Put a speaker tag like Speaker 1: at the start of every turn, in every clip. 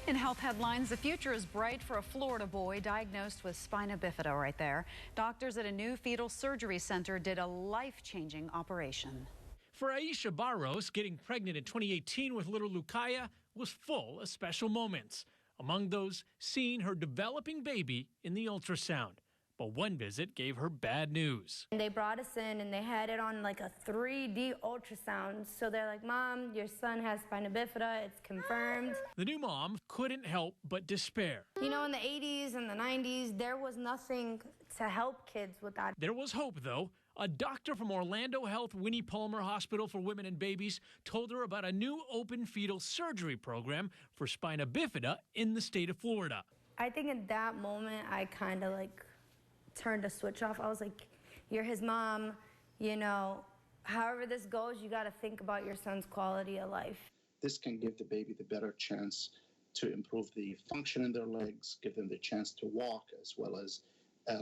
Speaker 1: In health headlines, the future is bright for a Florida boy diagnosed with spina bifida right there. Doctors at a new fetal surgery center did a life-changing operation.
Speaker 2: For Aisha Barros, getting pregnant in 2018 with little Lukaya was full of special moments. Among those, seeing her developing baby in the ultrasound. But one visit gave her bad news.
Speaker 3: They brought us in and they had it on like a 3D ultrasound. So they're like, Mom, your son has spina bifida, it's confirmed.
Speaker 2: The new mom couldn't help but despair.
Speaker 3: You know, in the 80s and the 90s, there was nothing to help kids with that.
Speaker 2: There was hope, though. A doctor from Orlando Health Winnie Palmer Hospital for Women and Babies told her about a new open fetal surgery program for spina bifida in the state of Florida.
Speaker 3: I think at that moment, I kind of like turned a switch off. I was like, you're his mom, you know, however this goes, you got to think about your son's quality of life.
Speaker 4: This can give the baby the better chance to improve the function in their legs, give them the chance to walk, as well as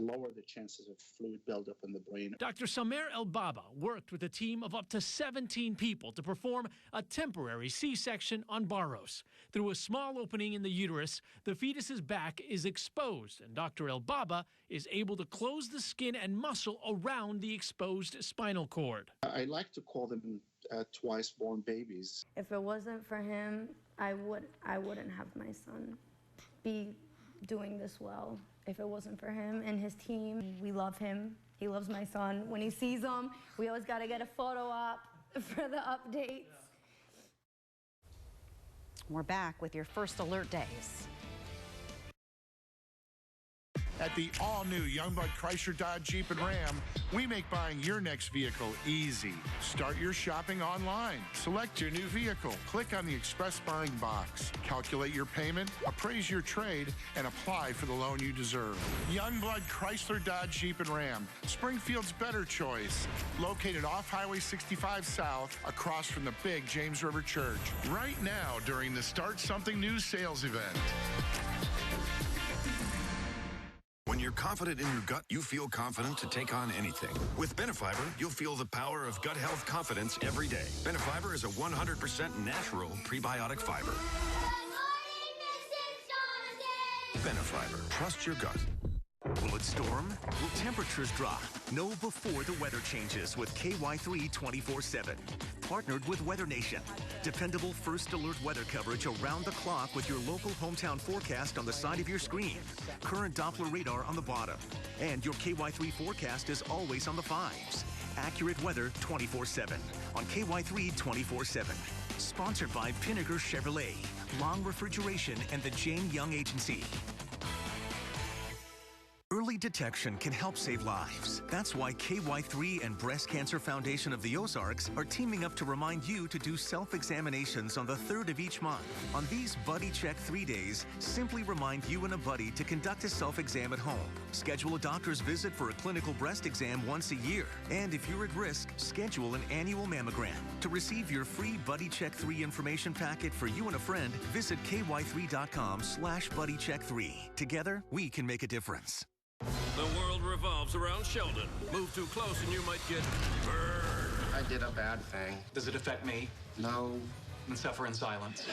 Speaker 4: lower the chances of fluid buildup in the brain.
Speaker 2: Dr. Samer El-Baba worked with a team of up to 17 people to perform a temporary C-section on Barros. Through a small opening in the uterus, the fetus's back is exposed, and Dr. El-Baba is able to close the skin and muscle around the exposed spinal cord.
Speaker 4: I like to call them twice-born babies.
Speaker 3: If it wasn't for him, I wouldn't have my son be doing this well. If it wasn't for him and his team, we love him. He loves my son. When he sees him, we always got to get a photo op for the updates.
Speaker 1: We're back with your first alert days.
Speaker 5: At the all-new Youngblood Chrysler Dodge Jeep and Ram, we make buying your next vehicle easy. Start your shopping online. Select your new vehicle. Click on the Express Buying box. Calculate your payment, appraise your trade, and apply for the loan you deserve. Youngblood Chrysler Dodge Jeep and Ram, Springfield's better choice. Located off Highway 65 South, across from the big James River Church. Right now during the Start Something New sales event.
Speaker 6: When you're confident in your gut, you feel confident to take on anything. With Benefiber, you'll feel the power of gut health confidence every day. Benefiber is a 100% natural prebiotic fiber. Benefiber. Trust your gut.
Speaker 7: Will it storm? Will temperatures drop? Know before the weather changes with KY3 24/7. Partnered with Weather Nation. Dependable first alert weather coverage around the clock with your local hometown forecast on the side of your screen. Current Doppler radar on the bottom. And your KY3 forecast is always on the fives. Accurate weather 24/7 on KY3 24/7. Sponsored by Pinnaker Chevrolet, Long Refrigeration, and the Jane Young Agency. Early detection can help save lives. That's why KY3 and Breast Cancer Foundation of the Ozarks are teaming up to remind you to do self-examinations on the 3rd of each month. On these Buddy Check 3 days, simply remind you and a buddy to conduct a self-exam at home. Schedule a doctor's visit for a clinical breast exam once a year. And if you're at risk, schedule an annual mammogram. To receive your free Buddy Check 3 information packet for you and a friend, visit ky3.com/BuddyCheck3. Together, we can make a difference.
Speaker 8: The world revolves around Sheldon. Move too close and you might get burned.
Speaker 9: I did a bad thing.
Speaker 10: Does it affect me?
Speaker 9: No.
Speaker 10: Then suffer in silence.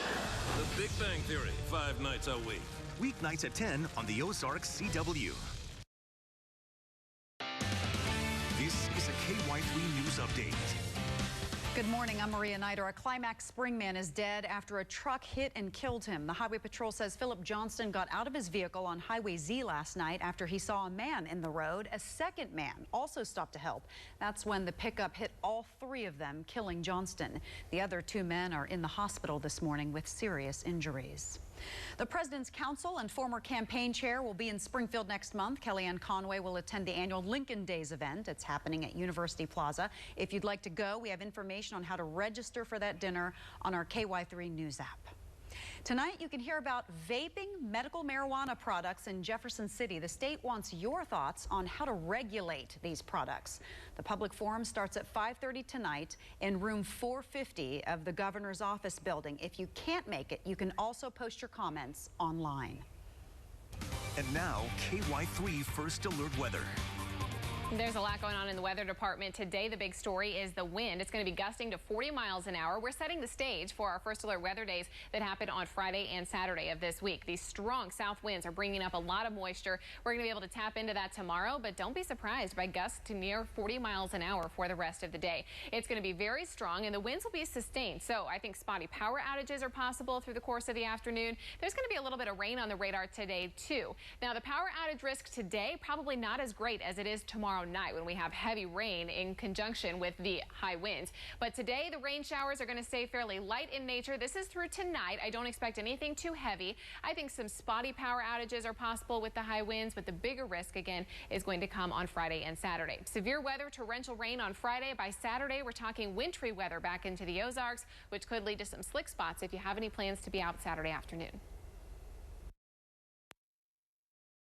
Speaker 8: The Big Bang Theory, 5 nights a week.
Speaker 7: Weeknights at 10 on the Ozarks CW. This is a KY3 News Update.
Speaker 1: Good morning, I'm Maria Nider. A Climax Spring man is dead after a truck hit and killed him. The Highway Patrol says Philip Johnston got out of his vehicle on Highway Z last night after he saw a man in the road. A second man also stopped to help. That's when the pickup hit all 3 of them, killing Johnston. The other 2 men are in the hospital this morning with serious injuries. The President's Council and former campaign chair will be in Springfield next month. Kellyanne Conway will attend the annual Lincoln Days event. It's happening at University Plaza. If you'd like to go, we have information on how to register for that dinner on our KY3 News app. Tonight, you can hear about vaping medical marijuana products in Jefferson City. The state wants your thoughts on how to regulate these products. The public forum starts at 5:30 tonight in room 450 of the governor's office building. If you can't make it, you can also post your comments online.
Speaker 7: And now, KY3 First Alert Weather.
Speaker 9: There's a lot going on in the weather department today. The big story is the wind. It's going to be gusting to 40 miles an hour. We're setting the stage for our first alert weather days that happen on Friday and Saturday of this week. These strong south winds are bringing up a lot of moisture. We're going to be able to tap into that tomorrow, but don't be surprised by gusts to near 40 miles an hour for the rest of the day. It's going to be very strong and the winds will be sustained. So I think spotty power outages are possible through the course of the afternoon. There's going to be a little bit of rain on the radar today too. Now the power outage risk today probably not as great as it is tomorrow night when we have heavy rain in conjunction with the high winds. But today the rain showers are going to stay fairly light in nature. This is through tonight. I don't expect anything too heavy. I think some spotty power outages are possible with the high winds, but the bigger risk again is going to come on Friday and Saturday. Severe weather, torrential rain on Friday. By Saturday we're talking wintry weather back into the Ozarks, which could lead to some slick spots if you have any plans to be out Saturday afternoon.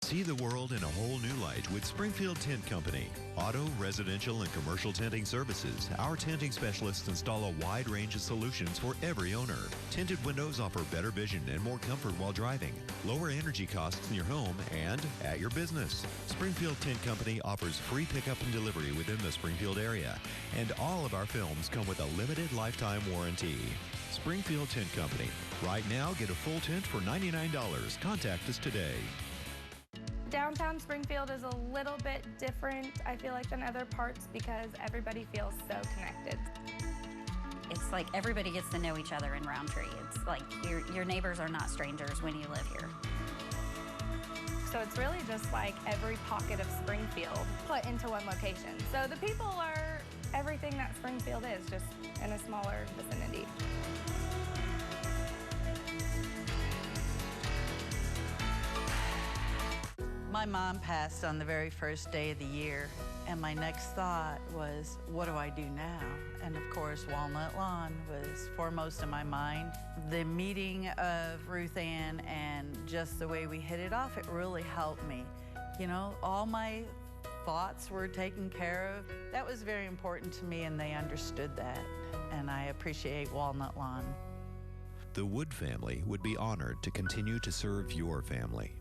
Speaker 11: See the world in a whole new light with Springfield Tint Company. Auto, residential, and commercial tinting services. Our tinting specialists install a wide range of solutions for every owner. Tinted windows offer better vision and more comfort while driving. Lower energy costs in your home and at your business. Springfield Tint Company offers free pickup and delivery within the Springfield area. And all of our films come with a limited lifetime warranty. Springfield Tint Company. Right now, get a full tint for $99. Contact us today.
Speaker 3: Downtown Springfield is a little bit different, I feel like, than other parts because everybody feels so connected.
Speaker 12: It's like everybody gets to know each other in Roundtree. It's like your neighbors are not strangers when you live here.
Speaker 3: So it's really just like every pocket of Springfield put into one location. So the people are everything that Springfield is, just in a smaller vicinity.
Speaker 13: My mom passed on the very first day of the year, and my next thought was, what do I do now? And of course, Walnut Lawn was foremost in my mind. The meeting of Ruth Ann and just the way we hit it off, it really helped me. You know, all my thoughts were taken care of. That was very important to me, and they understood that, and I appreciate Walnut Lawn.
Speaker 11: The Wood family would be honored to continue to serve your family.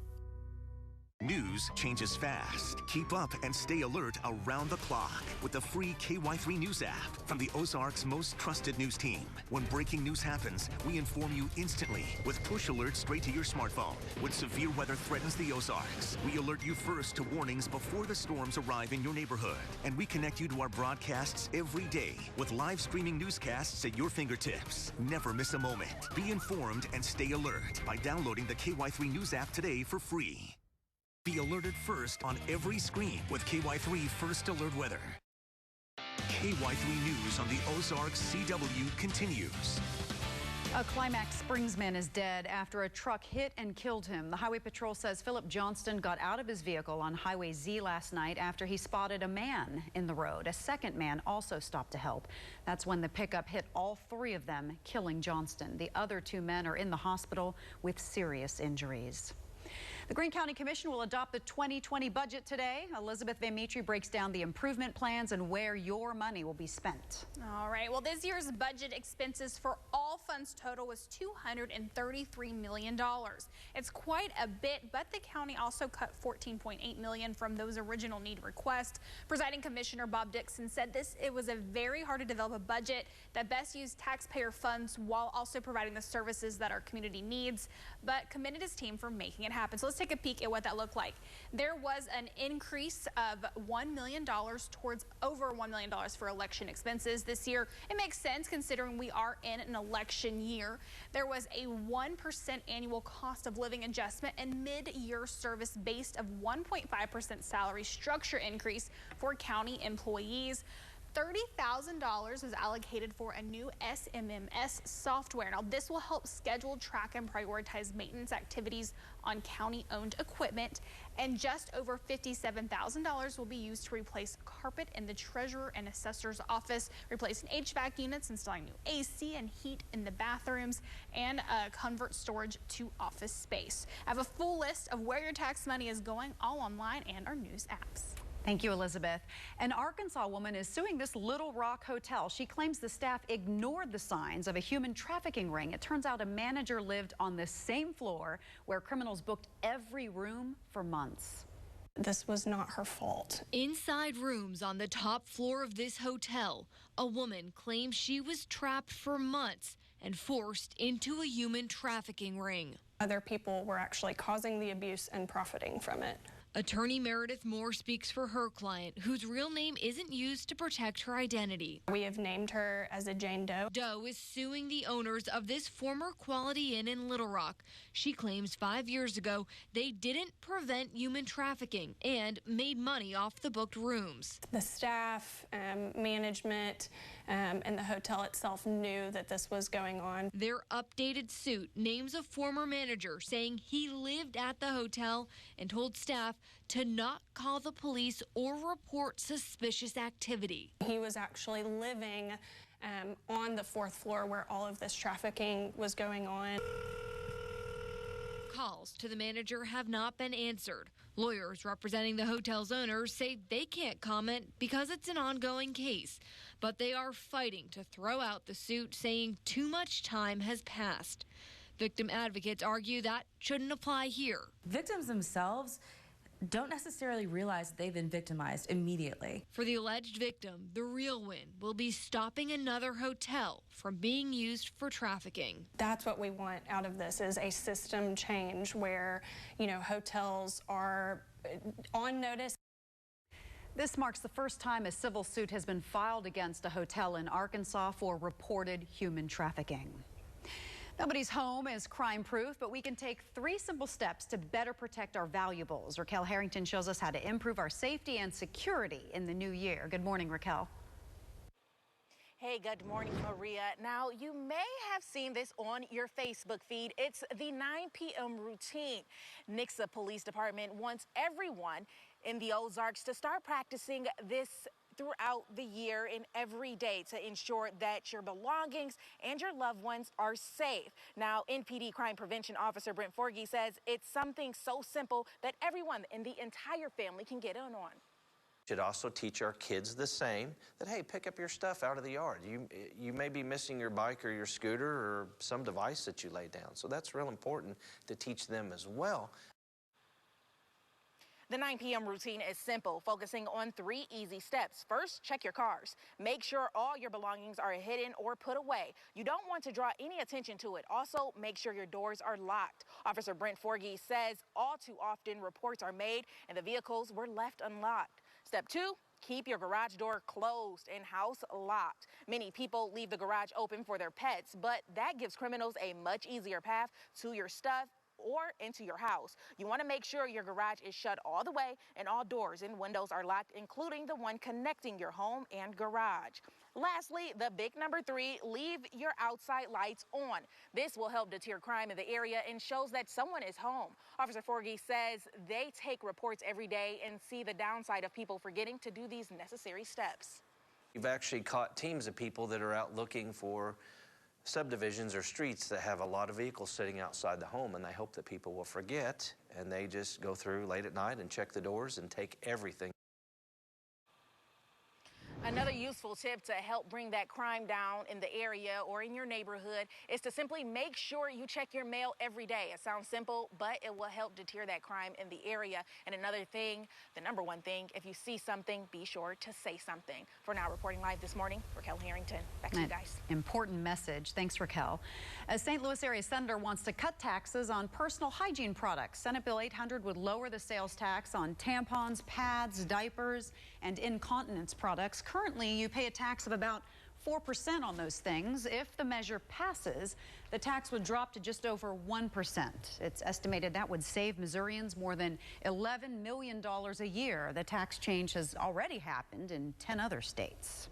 Speaker 7: News changes fast. Keep up and stay alert around the clock with the free KY3 News app from the Ozarks' most trusted news team. When breaking news happens, we inform you instantly with push alerts straight to your smartphone. When severe weather threatens the Ozarks, we alert you first to warnings before the storms arrive in your neighborhood. And we connect you to our broadcasts every day with live streaming newscasts at your fingertips. Never miss a moment. Be informed and stay alert by downloading the KY3 News app today for free. Be alerted first on every screen with KY3 First Alert Weather. KY3 News on the Ozarks CW continues.
Speaker 1: A Climax Springs man is dead after a truck hit and killed him. The Highway Patrol says Philip Johnston got out of his vehicle on Highway Z last night after he spotted a man in the road. A second man also stopped to help. That's when the pickup hit all three of them, killing Johnston. The other two men are in the hospital with serious injuries. The Greene County Commission will adopt the 2020 budget today. Elizabeth Van Mitri breaks down the improvement plans and where your money will be spent.
Speaker 14: All right, well, this year's budget expenses for all funds total was $233 million. It's quite a bit, but the county also cut $14.8 million from those original need requests. Presiding Commissioner Bob Dixon said it was a very hard to develop a budget that best used taxpayer funds while also providing the services that our community needs, but commended his team for making it happen. So let's take a peek at what that looked like. There was an increase of $1 million towards over $1 million for election expenses this year. It makes sense considering we are in an election year. There was a 1% annual cost of living adjustment and mid-year service based of 1.5% salary structure increase for county employees. $30,000 was allocated for a new SMMS software. Now, this will help schedule, track, and prioritize maintenance activities on county-owned equipment. And just over $57,000 will be used to replace carpet in the treasurer and assessor's office, replacing HVAC units, installing new AC and heat in the bathrooms, and convert storage to office space. I have a full list of where your tax money is going, all online and our news apps.
Speaker 1: Thank you, Elizabeth. An Arkansas woman is suing this Little Rock hotel. She claims the staff ignored the signs of a human trafficking ring. It turns out a manager lived on the same floor where criminals booked every room for months.
Speaker 15: This was not her fault.
Speaker 16: Inside rooms on the top floor of this hotel, a woman claims she was trapped for months and forced into a human trafficking ring.
Speaker 15: Other people were actually causing the abuse and profiting from it.
Speaker 16: Attorney Meredith Moore speaks for her client, whose real name isn't used to protect her identity.
Speaker 15: We have named her as a Jane Doe.
Speaker 16: Doe is suing the owners of this former Quality Inn in Little Rock. She claims 5 years ago they didn't prevent human trafficking and made money off the booked rooms.
Speaker 15: The staff, management, and the hotel itself knew that this was going on.
Speaker 16: Their updated suit names a former manager saying he lived at the hotel and told staff to not call the police or report suspicious activity.
Speaker 15: He was actually living on the 4th floor where all of this trafficking was going on.
Speaker 16: Calls to the manager have not been answered. Lawyers representing the hotel's owners say they can't comment because it's an ongoing case, but they are fighting to throw out the suit, saying too much time has passed. Victim advocates argue that shouldn't apply here.
Speaker 17: Victims themselves don't necessarily realize that they've been victimized immediately.
Speaker 16: For the alleged victim, the real win will be stopping another hotel from being used for trafficking.
Speaker 15: That's what we want out of this, is a system change where, hotels are on notice.
Speaker 1: This marks the first time a civil suit has been filed against a hotel in Arkansas for reported human trafficking. Nobody's home is crime-proof, but we can take 3 simple steps to better protect our valuables. Raquel Harrington shows us how to improve our safety and security in the new year. Good morning, Raquel.
Speaker 18: Hey, good morning, Maria. Now, you may have seen this on your Facebook feed. It's the 9 p.m. routine. Nixa Police Department wants everyone in the Ozarks to start practicing this throughout the year and every day to ensure that your belongings and your loved ones are safe. Now, NPD Crime Prevention Officer Brent Forgy says it's something so simple that everyone in the entire family can get in on.
Speaker 19: Should also teach our kids the same, that, hey, pick up your stuff out of the yard. You may be missing your bike or your scooter or some device that you laid down. So that's real important to teach them as well.
Speaker 18: The 9 p.m. routine is simple, focusing on 3 easy steps. First, check your cars. Make sure all your belongings are hidden or put away. You don't want to draw any attention to it. Also, make sure your doors are locked. Officer Brent Forgy says all too often reports are made and the vehicles were left unlocked. Step 2, keep your garage door closed and house locked. Many people leave the garage open for their pets, but that gives criminals a much easier path to your stuff or into your house. You want to make sure your garage is shut all the way and all doors and windows are locked, including the one connecting your home and garage. Lastly, the big number 3, leave your outside lights on. This will help deter crime in the area and shows that someone is home. Officer Forgy says they take reports every day and see the downside of people forgetting to do these necessary steps.
Speaker 19: We've actually caught teams of people that are out looking for subdivisions or streets that have a lot of vehicles sitting outside the home, and they hope that people will forget, and they just go through late at night and check the doors and take everything.
Speaker 18: Another useful tip to help bring that crime down in the area or in your neighborhood is to simply make sure you check your mail every day. It sounds simple, but it will help deter that crime in the area. And another thing, the number one thing, if you see something, be sure to say something. For now, reporting live this morning, Raquel Harrington. Back to you guys.
Speaker 1: Important message. Thanks, Raquel. A St. Louis area senator wants to cut taxes on personal hygiene products. Senate Bill 800 would lower the sales tax on tampons, pads, diapers, and incontinence products. Currently, you pay a tax of about 4% on those things. If the measure passes, the tax would drop to just over 1%. It's estimated that would save Missourians more than $11 million a year. The tax change has already happened in 10 other states.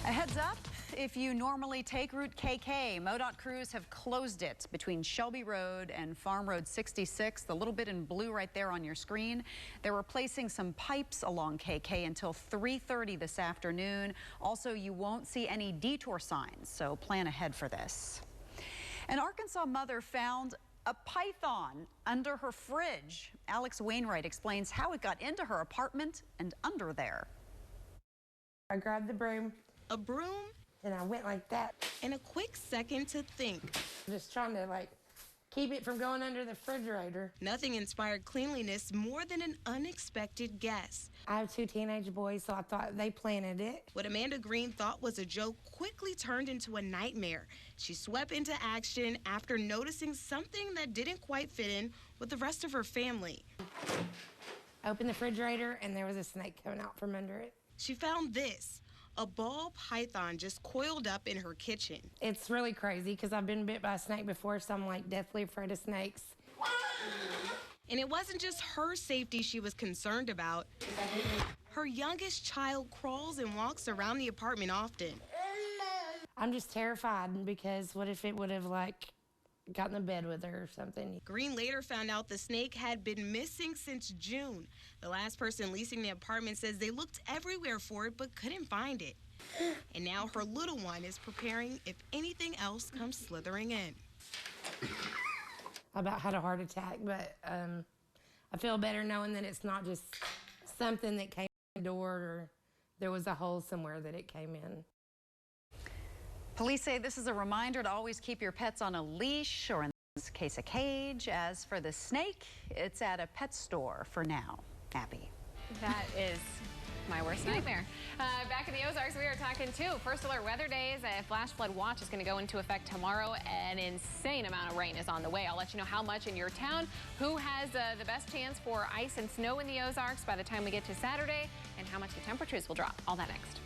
Speaker 1: A heads up, if you normally take Route KK, MoDOT crews have closed it between Shelby Road and Farm Road 66, the little bit in blue right there on your screen. They're replacing some pipes along KK until 3:30 this afternoon. Also, you won't see any detour signs, so plan ahead for this. An Arkansas mother found a python under her fridge. Alex Wainwright explains how it got into her apartment and under there.
Speaker 20: I grabbed the broom.
Speaker 21: A broom?
Speaker 20: And I went like that.
Speaker 21: And a quick second to think.
Speaker 20: Just trying to keep it from going under the refrigerator.
Speaker 21: Nothing inspired cleanliness more than an unexpected guess.
Speaker 20: I have 2 teenage boys, so I thought they planted it.
Speaker 21: What Amanda Green thought was a joke quickly turned into a nightmare. She swept into action after noticing something that didn't quite fit in with the rest of her family.
Speaker 20: Opened the refrigerator, and there was a snake coming out from under it.
Speaker 21: She found this, a ball python just coiled up in her kitchen.
Speaker 20: It's really crazy because I've been bit by a snake before, so I'm like deathly afraid of snakes.
Speaker 21: And it wasn't just her safety she was concerned about. Her youngest child crawls and walks around the apartment often.
Speaker 20: I'm just terrified because what if it would have gotten in bed with her or something.
Speaker 21: Green later found out the snake had been missing since June. The last person leasing the apartment says they looked everywhere for it but couldn't find it. And now her little one is preparing if anything else comes slithering in.
Speaker 20: I about had a heart attack, but I feel better knowing that it's not just something that came in the door or there was a hole somewhere that it came in.
Speaker 1: Police say this is a reminder to always keep your pets on a leash, or in this case, a cage. As for the snake, it's at a pet store for now. Abby.
Speaker 9: That is my worst nightmare. Back in the Ozarks, we are talking too. First alert weather days. A flash flood watch is going to go into effect tomorrow. An insane amount of rain is on the way. I'll let you know how much in your town, who has the best chance for ice and snow in the Ozarks by the time we get to Saturday, and how much the temperatures will drop. All that next.